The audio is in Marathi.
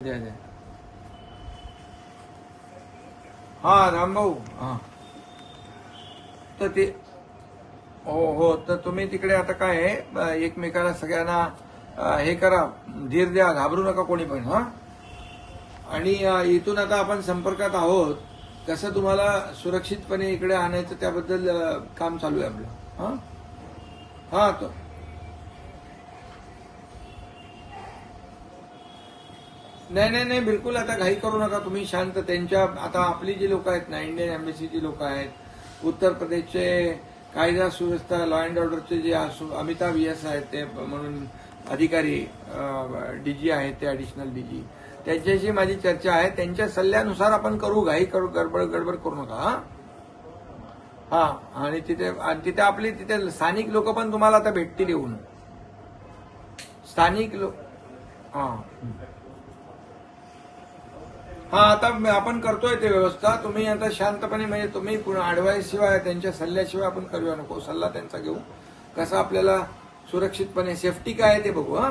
जय जय. हा रामभाऊ. हा तर ते हो हो, तर तुम्ही तिकडे आता काय आहे, एकमेकाला सगळ्यांना हे करा, धीर द्या, घाबरू नका कोणी पण. हा आणि इथून आता आपण संपर्कात आहोत. कसं तुम्हाला सुरक्षितपणे इकडे आणायचं त्याबद्दल काम चालू आहे आपलं. हा हा तो नाही नाही नाही, बिलकुल आता घाई करू नका तुम्ही, शांत. त्यांच्या आता आपली जी लोक आहेत ना, इंडियन एम्बेसीची लोक आहेत, उत्तर प्रदेशचे कायदा सुव्यवस्था लॉ अँड ऑर्डरचे जे अमिताभ यस आहेत ते म्हणून अधिकारी, डीजी आहेत ते, ऍडिशनल डीजी, त्यांच्याशी माझी चर्चा आहे. त्यांच्या सल्ल्यानुसार आपण करू, घाई करू, गडबड करू नका. हा हा आणि तिथे आपली तिथे स्थानिक लोक पण तुम्हाला आता भेटतील येऊन. स्थानिक लोक. हा हा आता आपण करतोय ते व्यवस्था. तुम्ही आता शांतपणे, म्हणजे तुम्ही ऍडवाइस शिवाय, त्यांच्या सल्ल्याशिवाय आपण करूया नको. सल्ला त्यांचा घेऊ, कसं आपल्याला सुरक्षितपणे, सेफ्टी काय आहे ते बघू. हा